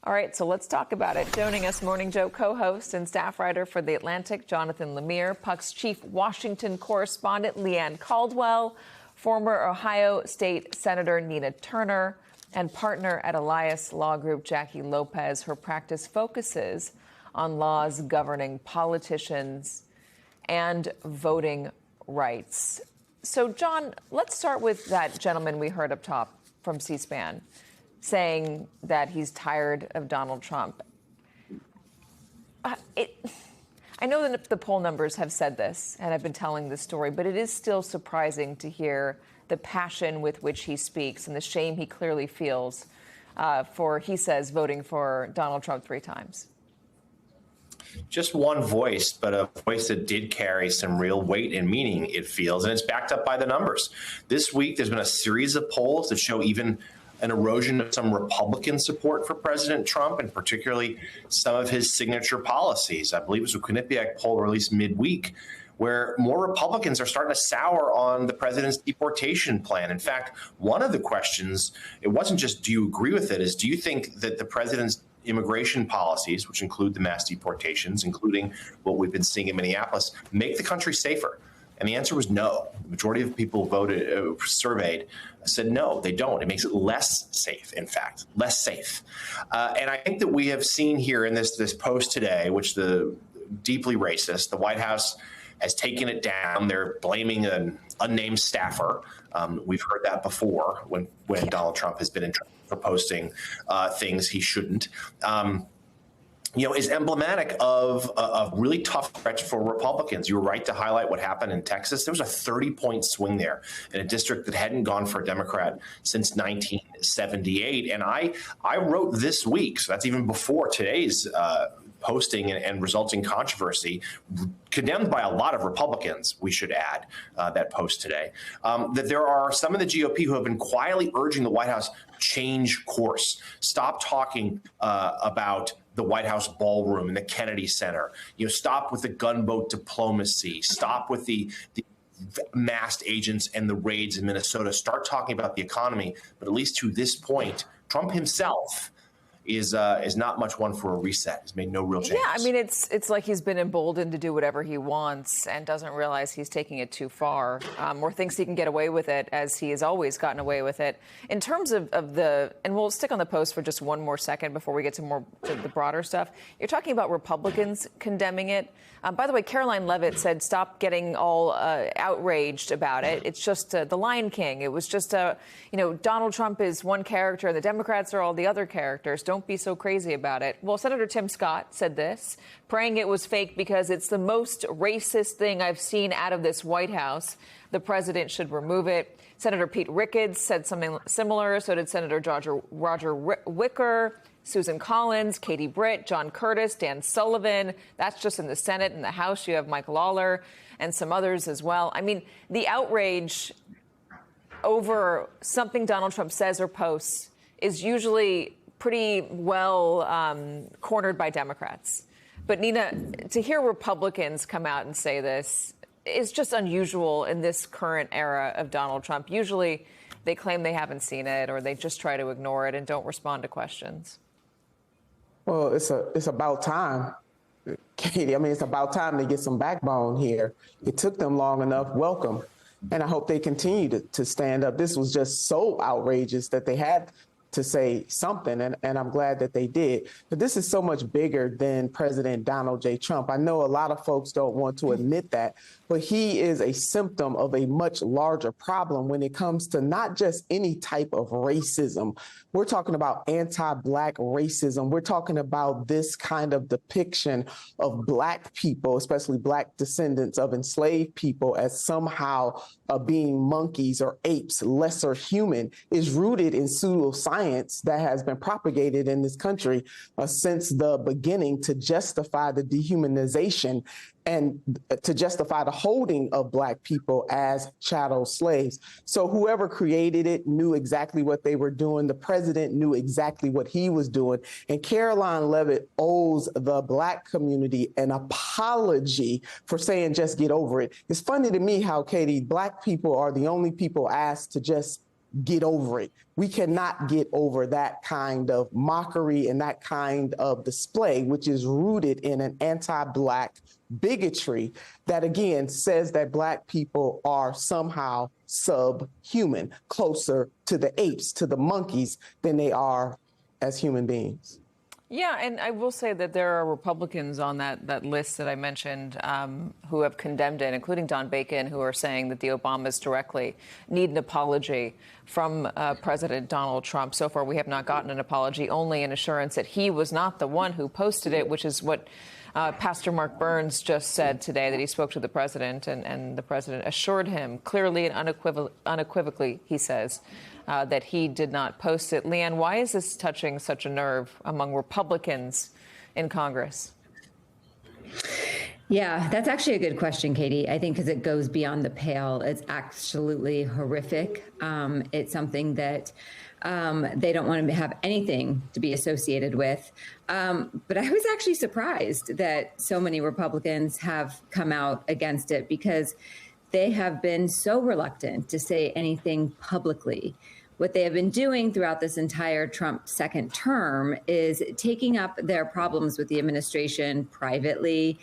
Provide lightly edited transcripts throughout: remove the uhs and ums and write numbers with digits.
All right, so let's talk about it. Joining us, Morning Joe co-host and staff writer for The Atlantic, Jonathan Lemire, Puck's chief Washington correspondent, Leanne Caldwell, former Ohio State Senator Nina Turner, and partner at Elias Law Group, Jackie Lopez. Her practice focuses on laws governing politicians and voting rights. So, John, let's start with that gentleman we heard up top from C-SPAN saying that he's tired of Donald Trump. I know that the poll numbers have said this and have been telling this story, but it is still surprising to hear the passion with which he speaks and the shame he clearly feels for, he says, voting for Donald Trump 3 times. Just one voice, but a voice that did carry some real weight and meaning, it feels, and it's backed up by the numbers. This week, there's been a series of polls that show even an erosion of some Republican support for President Trump, and particularly some of his signature policies. I believe it was a Quinnipiac poll released midweek, where more Republicans are starting to sour on the president's deportation plan. In fact, one of the questions, it wasn't just do you agree with it, is do you think that the president's immigration policies, which include the mass deportations, including what we've been seeing in Minneapolis, make the country safer? And the answer was no. The majority of people voted, surveyed, said no, they don't. It makes it less safe, in fact, less safe. And I think that we have seen here in this post today, which the deeply racist, the White House has taken it down. They're blaming an unnamed staffer. We've heard that before when Donald Trump has been in trouble for posting things he shouldn't. Is emblematic of a really tough stretch for Republicans. You were right to highlight what happened in Texas. There was a 30-point swing there in a district that hadn't gone for a Democrat since 1978. And I wrote this week, so that's even before today's posting and resulting controversy, condemned by a lot of Republicans, we should add, that post today, that there are some of the GOP who have been quietly urging the White House change course, stop talking about the White House ballroom and the Kennedy Center, stop with the gunboat diplomacy, stop with the masked agents and the raids in Minnesota, start talking about the economy. But at least to this point, Trump himself is not much one for a reset. He's made no real changes. Yeah, I mean, it's like he's been emboldened to do whatever he wants and doesn't realize he's taking it too far, or thinks he can get away with it, as he has always gotten away with it. In terms of and we'll stick on the post for just one more second before we get to the broader stuff. You're talking about Republicans condemning it. By the way, Caroline Levitt said, stop getting all outraged about it. It's just the Lion King. It was just, Donald Trump is one character and the Democrats are all the other characters. Don't be so crazy about it. Well, Senator Tim Scott said this, praying it was fake because it's the most racist thing I've seen out of this White House. The president should remove it. Senator Pete Ricketts said something similar. So did Senator Roger Wicker, Susan Collins, Katie Britt, John Curtis, Dan Sullivan. That's just in the Senate. In the House, you have Mike Lawler and some others as well. I mean, the outrage over something Donald Trump says or posts is usually pretty well cornered by Democrats. But Nina, to hear Republicans come out and say this is just unusual in this current era of Donald Trump. Usually they claim they haven't seen it or they just try to ignore it and don't respond to questions. Well, it's about time, Katie. I mean, it's about time they get some backbone here. It took them long enough. Welcome. And I hope they continue to stand up. This was just so outrageous that they had to say something, and I'm glad that they did. But this is so much bigger than President Donald J. Trump. I know a lot of folks don't want to admit that, but he is a symptom of a much larger problem when it comes to not just any type of racism. We're talking about anti-Black racism. We're talking about this kind of depiction of Black people, especially Black descendants of enslaved people, as somehow being monkeys or apes, lesser human, is rooted in pseudoscience that has been propagated in this country since the beginning to justify the dehumanization and to justify the holding of Black people as chattel slaves. So whoever created it knew exactly what they were doing. The president knew exactly what he was doing. And Caroline Levitt owes the Black community an apology for saying, just get over it. It's funny to me how, Katie, Black people are the only people asked to just get over it. We cannot get over that kind of mockery and that kind of display, which is rooted in an anti-Black bigotry that, again, says that Black people are somehow subhuman, closer to the apes, to the monkeys, than they are as human beings. Yeah, and I will say that there are Republicans on that list that I mentioned who have condemned it, including Don Bacon, who are saying that the Obamas directly need an apology from President Donald Trump. So far, we have not gotten an apology, only an assurance that he was not the one who posted it, which is what Pastor Mark Burns just said today, that he spoke to the president, and the president assured him clearly and unequivocally, he says, that he did not post it. Leanne, why is this touching such a nerve among Republicans in Congress? Yeah, that's actually a good question, Katie. I think because it goes beyond the pale. It's absolutely horrific. It's something that they don't want to have anything to be associated with. But I was actually surprised that so many Republicans have come out against it, because they have been so reluctant to say anything publicly. What they have been doing throughout this entire Trump second term is taking up their problems with the administration privately,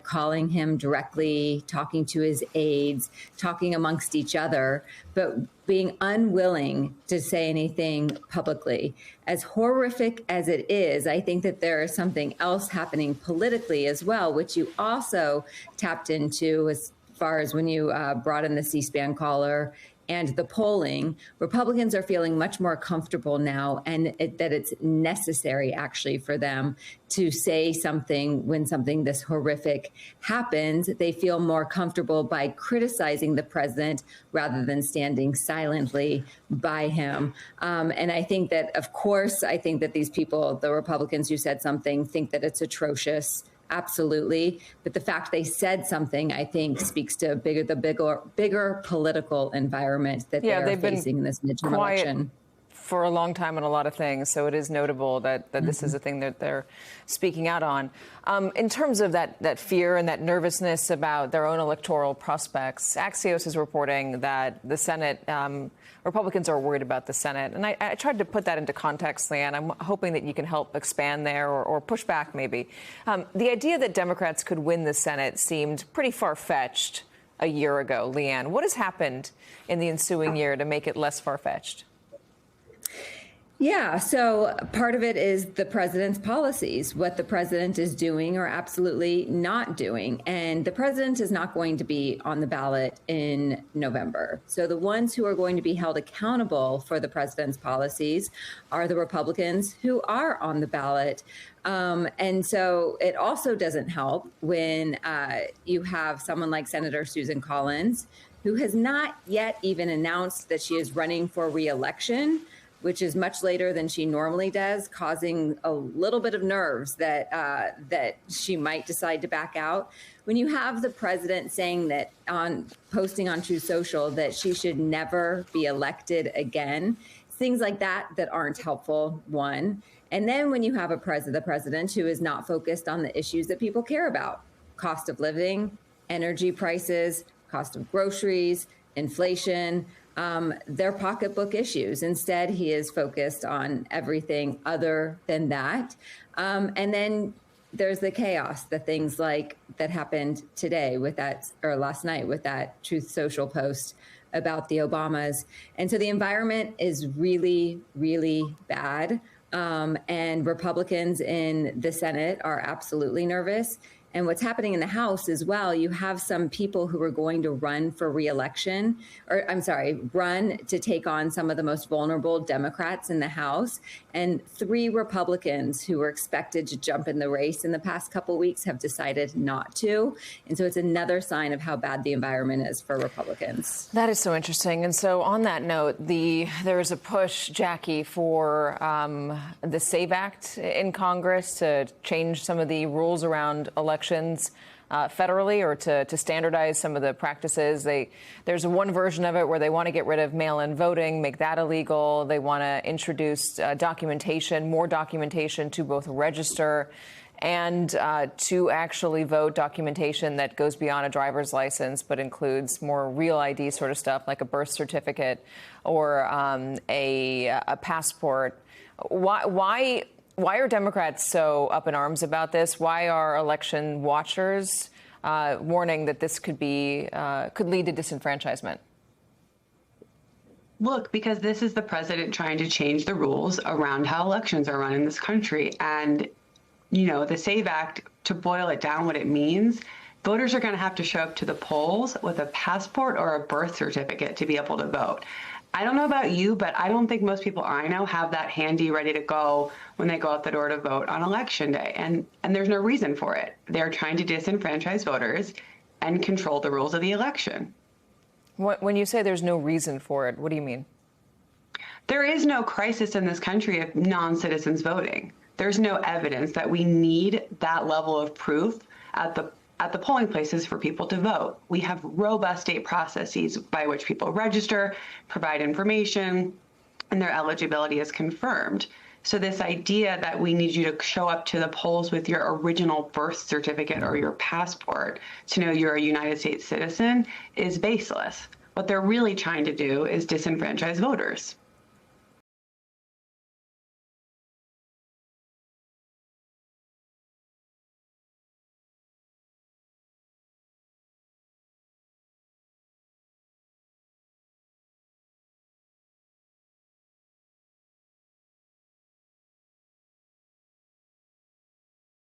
calling him directly, talking to his aides, talking amongst each other, but being unwilling to say anything publicly. As horrific as it is, I think that there is something else happening politically as well, which you also tapped into as far as when you brought in the C-SPAN caller and the polling. Republicans are feeling much more comfortable now, and that it's necessary actually for them to say something when something this horrific happens. They feel more comfortable by criticizing the president rather than standing silently by him. And I think that, of course, I think that these people, the Republicans who said something, think that it's atrocious. Absolutely. But the fact they said something, I think, speaks to the bigger political environment that they're facing in this midterm election. For a long time on a lot of things. So it is notable that this is a thing that they're speaking out on. In terms of that fear and that nervousness about their own electoral prospects, Axios is reporting that the Senate, Republicans are worried about the Senate. And I tried to put that into context, Leanne. I'm hoping that you can help expand there or push back maybe. The idea that Democrats could win the Senate seemed pretty far-fetched a year ago. Leanne, what has happened in the ensuing year to make it less far-fetched? Yeah, so part of it is the president's policies, what the president is doing or absolutely not doing. And the president is not going to be on the ballot in November. So the ones who are going to be held accountable for the president's policies are the Republicans who are on the ballot. And so it also doesn't help when you have someone like Senator Susan Collins, who has not yet even announced that she is running for re-election, which is much later than she normally does, causing a little bit of nerves that that she might decide to back out. When you have the president saying that posting on Truth Social that she should never be elected again, things like that aren't helpful, one. And then when you have the president who is not focused on the issues that people care about, cost of living, energy prices, cost of groceries, inflation, their pocketbook issues. Instead, he is focused on everything other than that. And then there's the chaos, the things like that happened today with that, or last night with that Truth Social post about the Obamas. And so the environment is really, really bad. And Republicans in the Senate are absolutely nervous. And what's happening in the House as well, you have some people who are going to run for re-election, run to take on some of the most vulnerable Democrats in the House. And 3 Republicans who were expected to jump in the race in the past couple of weeks have decided not to. And so it's another sign of how bad the environment is for Republicans. That is so interesting. And so on that note, there is a push, Jackie, for the SAVE Act in Congress to change some of the rules around elections federally, or to standardize some of the practices. There's one version of it where they want to get rid of mail-in voting, make that illegal. They want to introduce more documentation to both register and to actually vote documentation that goes beyond a driver's license but includes more real ID sort of stuff like a birth certificate or a passport. Why are Democrats so up in arms about this? Why are election watchers warning that this could lead to disenfranchisement? Look, because this is the president trying to change the rules around how elections are run in this country. And, you know, the SAVE Act, to boil it down, what it means, voters are going to have to show up to the polls with a passport or a birth certificate to be able to vote. I don't know about you, but I don't think most people I know have that handy, ready to go when they go out the door to vote on election day. And there's no reason for it. They're trying to disenfranchise voters and control the rules of the election. When you say there's no reason for it, what do you mean? There is no crisis in this country of non-citizens voting. There's no evidence that we need that level of proof at the polling places for people to vote. We have robust state processes by which people register, provide information, and their eligibility is confirmed. So this idea that we need you to show up to the polls with your original birth certificate or your passport to know you're a United States citizen is baseless. What they're really trying to do is disenfranchise voters.